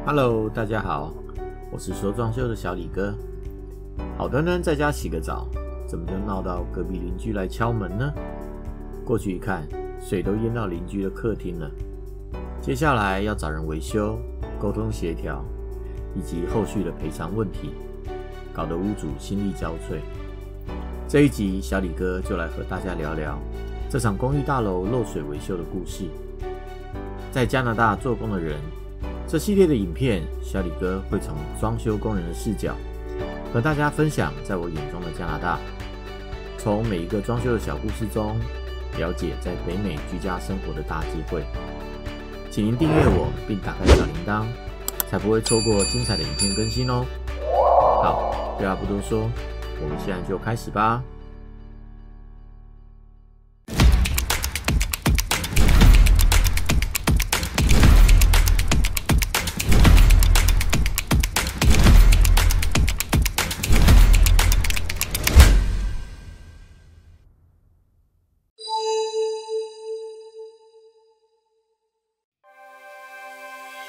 Hello， 大家好，我是说装修的小李哥。好端端在家洗个澡，怎么就闹到隔壁邻居来敲门呢？过去一看，水都淹到邻居的客厅了。接下来要找人维修、沟通协调，以及后续的赔偿问题，搞得屋主心力交瘁。这一集，小李哥就来和大家聊聊这场公寓大楼漏水维修的故事。在加拿大做工的人，这系列的影片，小李哥会从装修工人的视角，和大家分享在我眼中的加拿大，从每一个装修的小故事中，了解在北美居家生活的大智慧。请您订阅我，并打开小铃铛，才不会错过精彩的影片更新哦。好，废话不多说，我们现在就开始吧。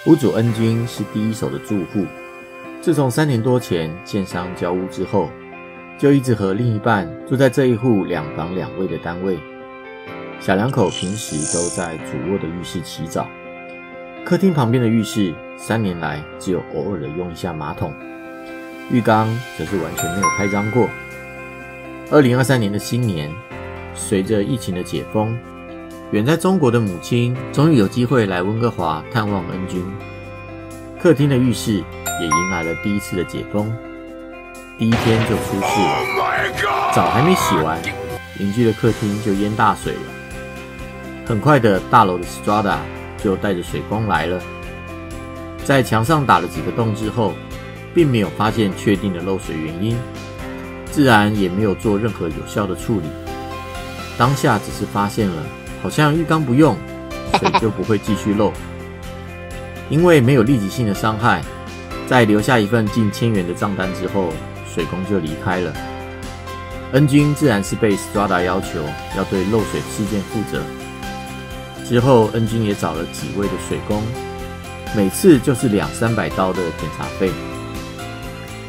屋主恩君是第一手的住户，自从3年多前建商交屋之后，就一直和另一半住在这一户2房2卫的单位。小两口平时都在主卧的浴室洗澡，客厅旁边的浴室3年来只有偶尔的用一下马桶，浴缸则是完全没有开张过。2023年的新年，随着疫情的解封，远在中国的母亲终于有机会来温哥华探望恩君，客厅的浴室也迎来了第一次的解封。第一天就出事了，澡还没洗完，邻居的客厅就淹大水了。很快的，大楼的 Strada 就带着水工来了，在墙上打了几个洞之后，并没有发现确定的漏水原因，自然也没有做任何有效的处理。当下只是发现了好像浴缸不用，水就不会继续漏。因为没有立即性的伤害，在留下一份近1000元的账单之后，水工就离开了。恩君自然是被 Strada 要求要对漏水事件负责。之后，恩君也找了几位的水工，每次就是200-300刀的检查费。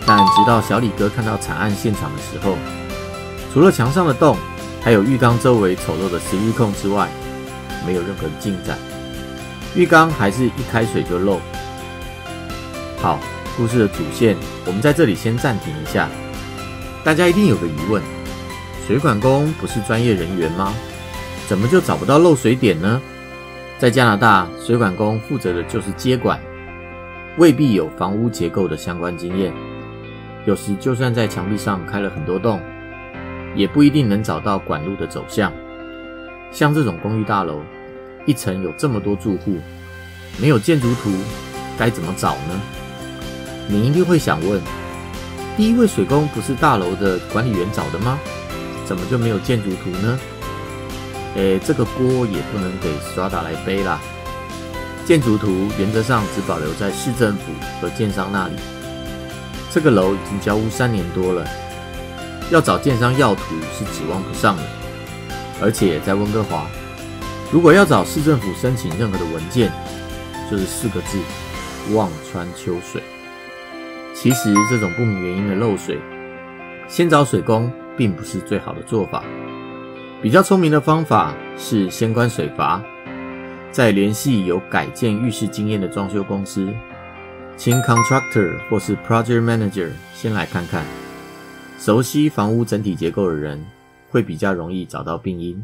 但直到小李哥看到惨案现场的时候，除了墙上的洞，还有浴缸周围丑陋的十字控之外，没有任何进展。浴缸还是一开水就漏。好，故事的主线，我们在这里先暂停一下。大家一定有个疑问，水管工不是专业人员吗？怎么就找不到漏水点呢？在加拿大，水管工负责的就是接管，未必有房屋结构的相关经验。有时就算在墙壁上开了很多洞，也不一定能找到管路的走向。像这种公寓大楼，一层有这么多住户，没有建筑图，该怎么找呢？你一定会想问，第一位水工不是大楼的管理员找的吗？怎么就没有建筑图呢？这个锅也不能给 Strada 来背啦。建筑图原则上只保留在市政府和建商那里。这个楼已经交屋3年多了，要找建商要图是指望不上的。而且在温哥华，如果要找市政府申请任何的文件，就是4个字：望穿秋水。其实这种不明原因的漏水，先找水工并不是最好的做法。比较聪明的方法是先关水阀，再联系有改建浴室经验的装修公司，请 contractor 或是 project manager 先来看看。熟悉房屋整体结构的人会比较容易找到病因。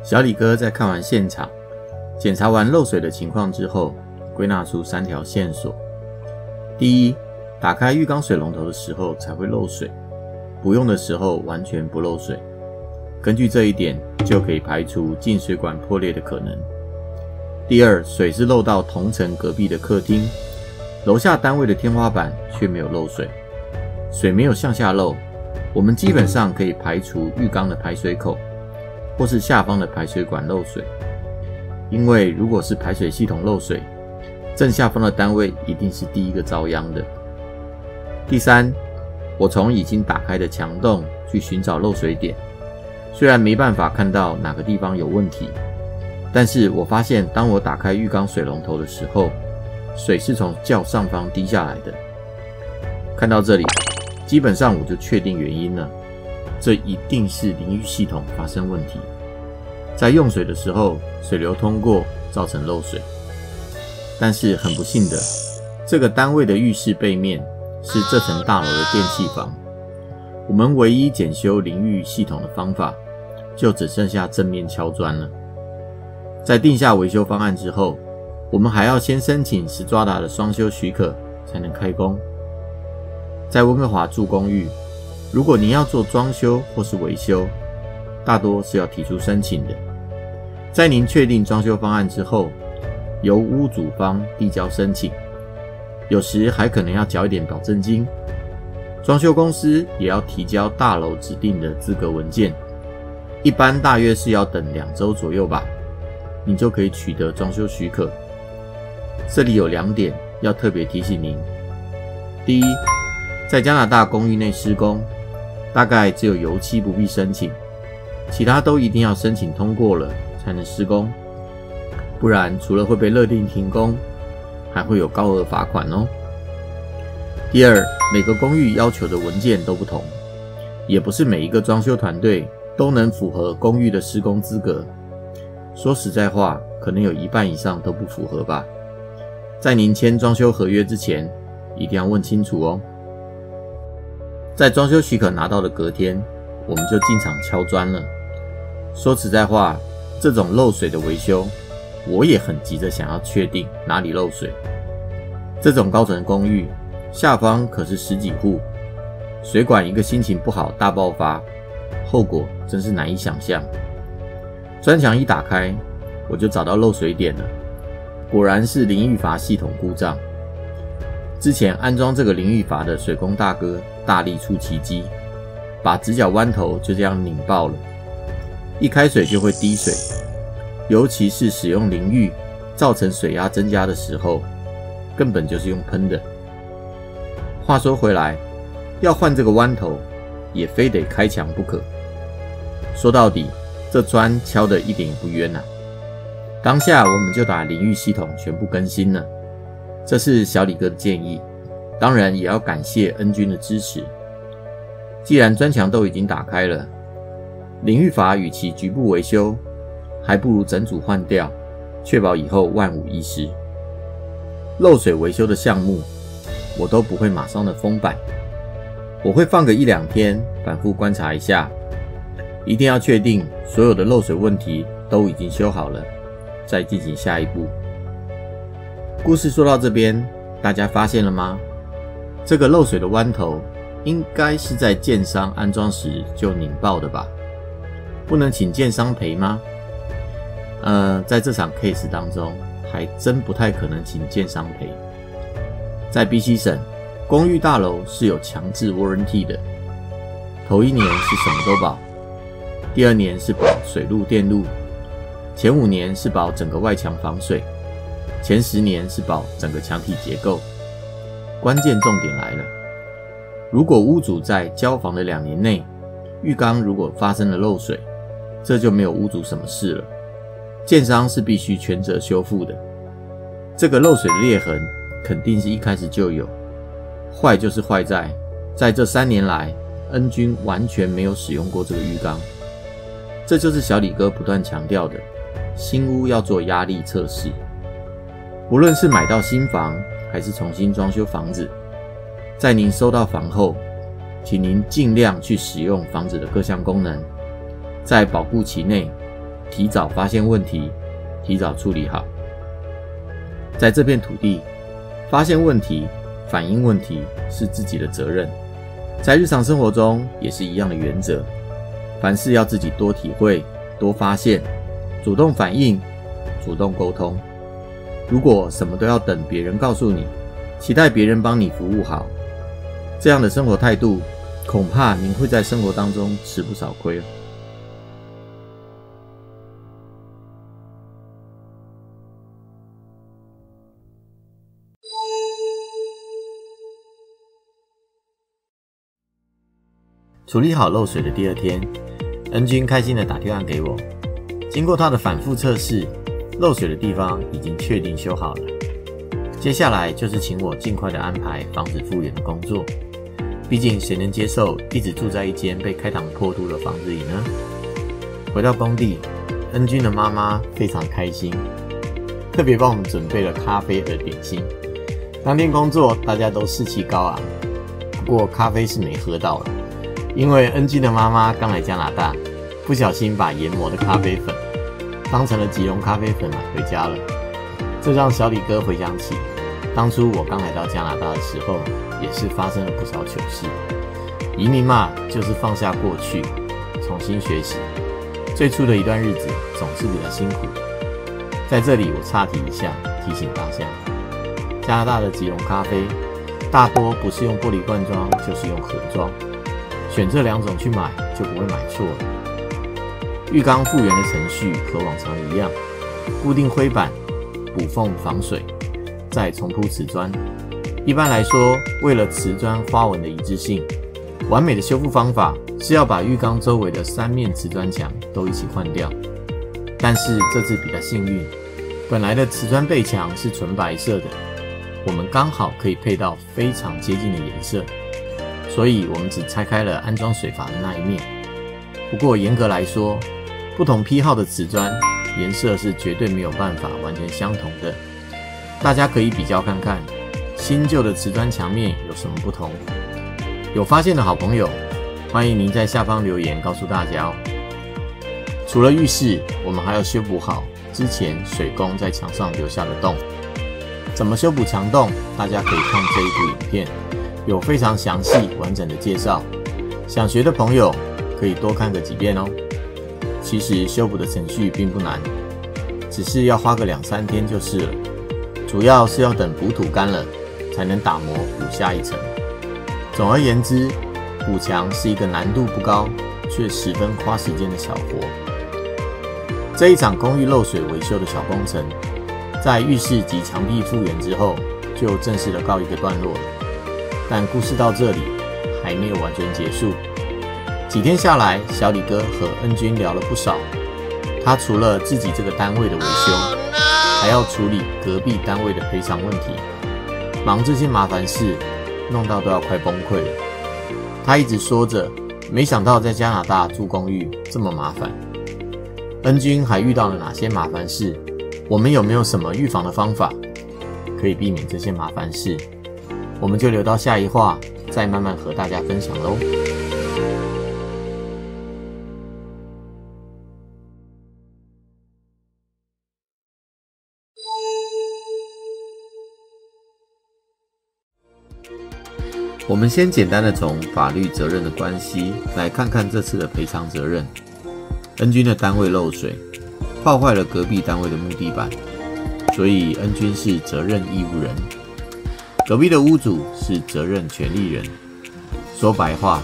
小李哥在看完现场，检查完漏水的情况之后，归纳出3条线索。第一，打开浴缸水龙头的时候才会漏水，不用的时候完全不漏水。根据这一点，就可以排除进水管破裂的可能。第二，水是漏到同层隔壁的客厅，楼下单位的天花板却没有漏水。水没有向下漏，我们基本上可以排除浴缸的排水口，或是下方的排水管漏水。因为如果是排水系统漏水，正下方的单位一定是第一个遭殃的。第三，我从已经打开的墙洞去寻找漏水点，虽然没办法看到哪个地方有问题，但是我发现当我打开浴缸水龙头的时候，水是从较上方滴下来的。看到这里，基本上我就确定原因了，这一定是淋浴系统发生问题，在用水的时候水流通过造成漏水。但是很不幸的，这个单位的浴室背面是这层大楼的电器房，我们唯一检修淋浴系统的方法就只剩下正面敲砖了。在定下维修方案之后，我们还要先申请Strada的双修许可才能开工。在温哥华住公寓，如果您要做装修或是维修，大多是要提出申请的。在您确定装修方案之后，由屋主方递交申请，有时还可能要缴一点保证金。装修公司也要提交大楼指定的资格文件，一般大约是要等2周左右吧，你就可以取得装修许可。这里有2点要特别提醒您。第一，在加拿大公寓内施工，大概只有油漆不必申请，其他都一定要申请通过了才能施工，不然除了会被勒令停工，还会有高额罚款哦。第二，每个公寓要求的文件都不同，也不是每一个装修团队都能符合公寓的施工资格。说实在话，可能有1半以上都不符合吧。在您签装修合约之前，一定要问清楚哦。在装修许可拿到的隔天，我们就进场敲砖了。说实在话，这种漏水的维修，我也很急着想要确定哪里漏水。这种高层公寓下方可是10几户，水管一个心情不好大爆发，后果真是难以想象。砖墙一打开，我就找到漏水点了，果然是淋浴阀系统故障。之前安装这个淋浴阀的水工大哥大力出奇迹，把直角弯头就这样拧爆了，一开水就会滴水，尤其是使用淋浴造成水压增加的时候，根本就是用喷的。话说回来，要换这个弯头也非得开墙不可。说到底，这砖敲得一点也不冤啊。当下我们就把淋浴系统全部更新了，这是小李哥的建议，当然也要感谢恩君的支持。既然砖墙都已经打开了，淋浴阀与其局部维修，还不如整组换掉，确保以后万无一失。漏水维修的项目，我都不会马上的封板，我会放个1-2天，反复观察一下，一定要确定所有的漏水问题都已经修好了，再进行下一步。故事说到这边，大家发现了吗？这个漏水的弯头应该是在建商安装时就拧爆的吧？不能请建商赔吗？在这场 case 当中，还真不太可能请建商赔。在 BC 省，公寓大楼是有强制 warranty 的，头1年是什么都保，第2年是保水路电路，前5年是保整个外墙防水，前10年是保整个墙体结构。关键重点来了，如果屋主在交房的2年内，浴缸如果发生了漏水，这就没有屋主什么事了，建商是必须全责修复的。这个漏水的裂痕肯定是一开始就有，坏就是坏在这3年来，恩君完全没有使用过这个浴缸。这就是小李哥不断强调的，新屋要做压力测试。无论是买到新房还是重新装修房子，在您收到房后，请您尽量去使用房子的各项功能，在保护期内提早发现问题，提早处理好。在这片土地，发现问题、反映问题是自己的责任，在日常生活中也是一样的原则，凡事要自己多体会、多发现，主动反应，主动沟通。如果什么都要等别人告诉你，期待别人帮你服务好，这样的生活态度，恐怕您会在生活当中吃不少亏。处理好漏水的第2天，恩君开心地打电话给我，经过他的反复测试，漏水的地方已经确定修好了。接下来就是请我尽快的安排房子复原的工作，毕竟谁能接受一直住在一间被开膛破肚的房子里呢？回到工地，恩君的妈妈非常开心，特别帮我们准备了咖啡和点心。当天工作大家都士气高昂，不过咖啡是没喝到的，因为恩君的妈妈刚来加拿大，不小心把研磨的咖啡粉当成了即溶咖啡粉买回家了。这让小李哥回想起当初我刚来到加拿大的时候，也是发生了不少糗事。移民嘛，就是放下过去，重新学习。最初的一段日子总是比较辛苦。在这里我岔题一下，提醒大家，加拿大的即溶咖啡大多不是用玻璃罐装，就是用盒装，选这两种去买就不会买错了。浴缸复原的程序和往常一样，固定灰板，补缝防水，再重铺瓷砖。一般来说，为了瓷砖花纹的一致性，完美的修复方法是要把浴缸周围的3面瓷砖墙都一起换掉。但是这次比较幸运，本来的瓷砖背墙是纯白色的，我们刚好可以配到非常接近的颜色，所以我们只拆开了安装水阀的那一面。不过严格来说，不同批号的瓷砖颜色是绝对没有办法完全相同的。大家可以比较看看新旧的瓷砖墙面有什么不同。有发现的好朋友，欢迎您在下方留言告诉大家哦。除了浴室，我们还要修补好之前水工在墙上留下的洞。怎么修补墙洞，大家可以看这一部影片，有非常详细完整的介绍。想学的朋友可以多看个几遍哦。其实修补的程序并不难，只是要花个2-3天就是了。主要是要等补土干了，才能打磨补下一层。总而言之，补墙是一个难度不高，却十分花时间的小活。这一场公寓漏水维修的小工程，在浴室及墙壁复原之后，就正式的告一个段落了。但故事到这里还没有完全结束。几天下来，小李哥和恩君聊了不少。他除了自己这个单位的维修，还要处理隔壁单位的赔偿问题，忙这些麻烦事，弄到都要快崩溃了。他一直说着，没想到在加拿大住公寓这么麻烦。恩君还遇到了哪些麻烦事？我们有没有什么预防的方法，可以避免这些麻烦事？我们就留到下一话，再慢慢和大家分享咯。我们先简单的从法律责任的关系来看看这次的赔偿责任。恩君的单位漏水，泡坏了隔壁单位的木地板，所以恩君是责任义务人，隔壁的屋主是责任权利人。说白话，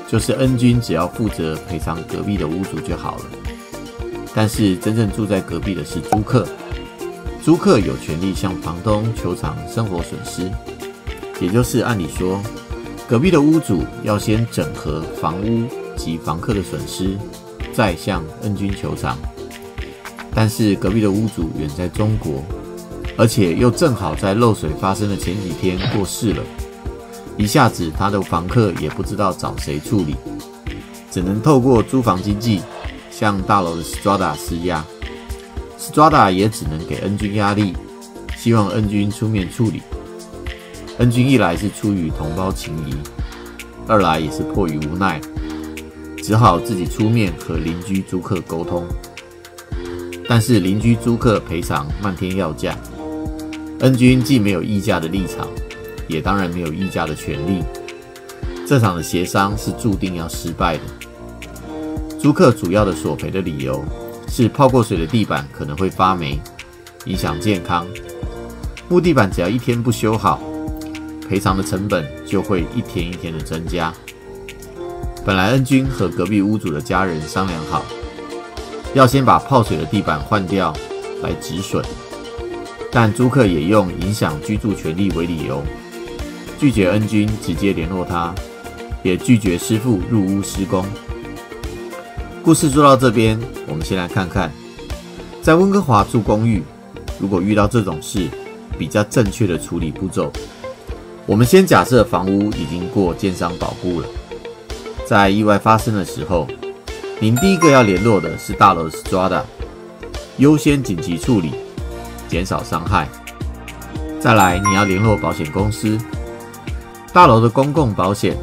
就是恩君只要负责赔偿隔壁的屋主就好了。但是真正住在隔壁的是租客，租客有权利向房东求偿生活损失，也就是按理说，隔壁的屋主要先整合房屋及房客的损失，再向恩君求偿。但是隔壁的屋主远在中国，而且又正好在漏水发生的前几天过世了，一下子他的房客也不知道找谁处理，只能透过租房经纪向大楼的 Strada 施压。Strada 也只能给恩君压力，希望恩君出面处理。恩君一来是出于同胞情谊，二来也是迫于无奈，只好自己出面和邻居租客沟通。但是邻居租客赔偿漫天要价，恩君既没有议价的立场，也当然没有议价的权利。这场的协商是注定要失败的。租客主要的索赔的理由是泡过水的地板可能会发霉，影响健康。木地板只要1天不修好，赔偿的成本就会一天一天的增加。本来恩君和隔壁屋主的家人商量好，要先把泡水的地板换掉来止损，但租客也用影响居住权利为理由，拒绝恩君直接联络他，也拒绝师傅入屋施工。故事说到这边，我们先来看看，在温哥华住公寓，如果遇到这种事，比较正确的处理步骤。我们先假设房屋已经过建商保固了，在意外发生的时候，您第一个要联络的是大楼的 Strata， 优先紧急处理，减少伤害。再来，你要联络保险公司。大楼的公共保险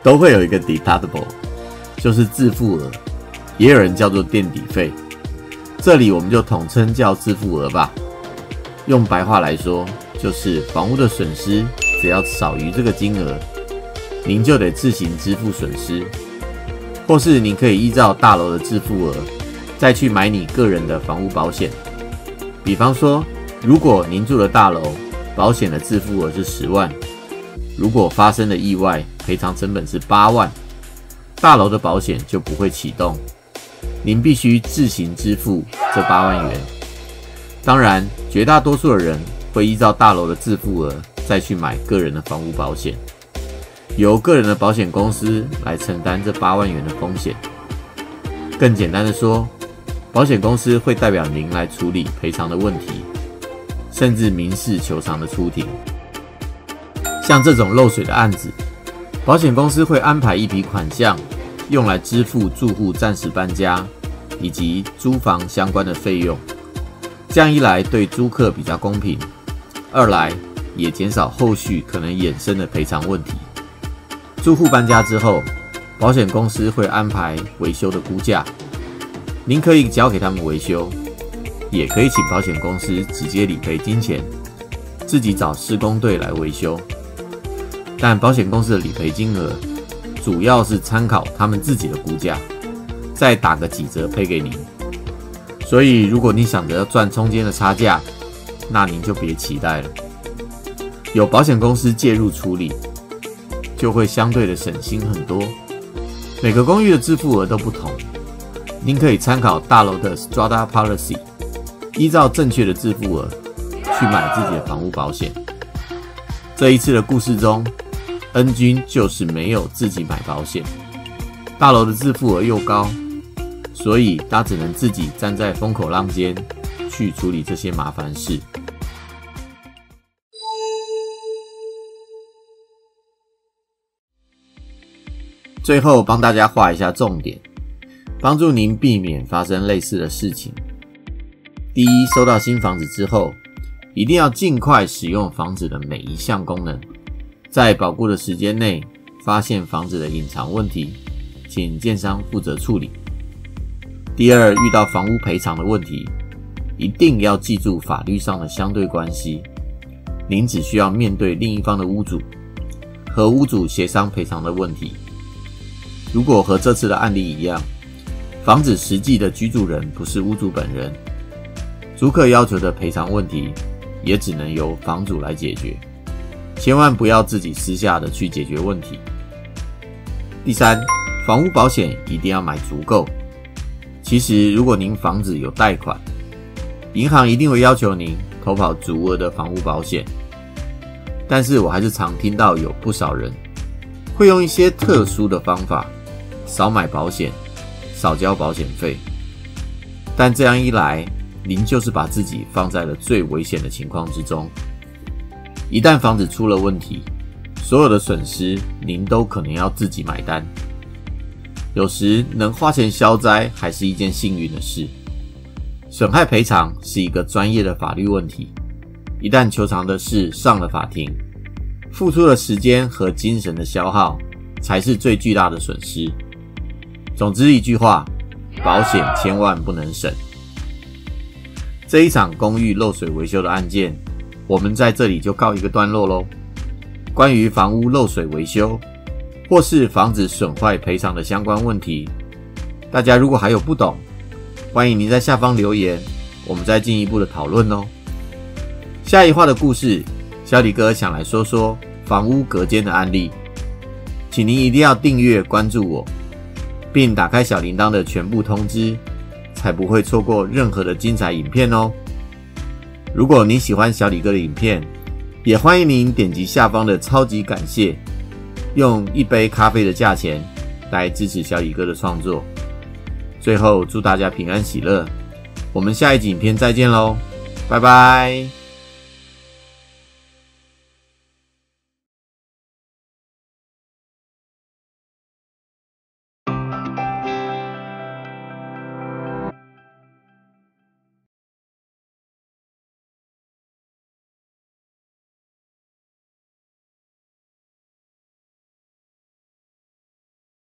都会有一个 deductible， 就是自付额，也有人叫做垫底费，这里我们就统称叫自付额吧。用白话来说，就是房屋的损失只要少于这个金额，您就得自行支付损失，或是您可以依照大楼的自付额再去买你个人的房屋保险。比方说，如果您住的大楼保险的自付额是10万，如果发生了意外，赔偿成本是8万，大楼的保险就不会启动，您必须自行支付这8万元。当然，绝大多数的人会依照大楼的自付额再去买个人的房屋保险，由个人的保险公司来承担这8万元的风险。更简单的说，保险公司会代表您来处理赔偿的问题，甚至民事求偿的出庭。像这种漏水的案子，保险公司会安排一笔款项用来支付住户暂时搬家以及租房相关的费用。这样一来对租客比较公平，二来也减少后续可能衍生的赔偿问题。住户搬家之后，保险公司会安排维修的估价，您可以交给他们维修，也可以请保险公司直接理赔金钱，自己找施工队来维修。但保险公司的理赔金额主要是参考他们自己的估价，再打个几折赔给您。所以如果你想着要赚中间的差价，那您就别期待了。有保险公司介入处理，就会相对的省心很多。每个公寓的自付额都不同，您可以参考大楼的 Strata Policy， 依照正确的自付额去买自己的房屋保险。这一次的故事中，恩君就是没有自己买保险，大楼的自付额又高，所以他只能自己站在风口浪尖去处理这些麻烦事。最后帮大家画一下重点，帮助您避免发生类似的事情。第一，收到新房子之后，一定要尽快使用房子的每一项功能，在保固的时间内发现房子的隐藏问题，请建商负责处理。第二，遇到房屋赔偿的问题，一定要记住法律上的相对关系，您只需要面对另一方的屋主，和屋主协商赔偿的问题。如果和这次的案例一样，房子实际的居住人不是屋主本人，租客要求的赔偿问题也只能由房主来解决，千万不要自己私下的去解决问题。第三，房屋保险一定要买足够。其实如果您房子有贷款，银行一定会要求您投保足额的房屋保险，但是我还是常听到有不少人会用一些特殊的方法少买保险，少交保险费，但这样一来，您就是把自己放在了最危险的情况之中。一旦房子出了问题，所有的损失您都可能要自己买单。有时能花钱消灾还是一件幸运的事。损害赔偿是一个专业的法律问题，一旦求偿的事上了法庭，付出的时间和精神的消耗才是最巨大的损失。总之一句话，保险千万不能省。这一场公寓漏水维修的案件，我们在这里就告一个段落咯。关于房屋漏水维修或是房子损坏赔偿的相关问题，大家如果还有不懂，欢迎您在下方留言，我们再进一步的讨论哦。下一话的故事，小李哥想来说说房屋隔间的案例，请您一定要订阅关注我，并打开小铃铛的全部通知，才不会错过任何的精彩影片哦。如果您喜欢小李哥的影片，也欢迎您点击下方的超级感谢，用一杯咖啡的价钱来支持小李哥的创作。最后祝大家平安喜乐，我们下一集影片再见喽，拜拜。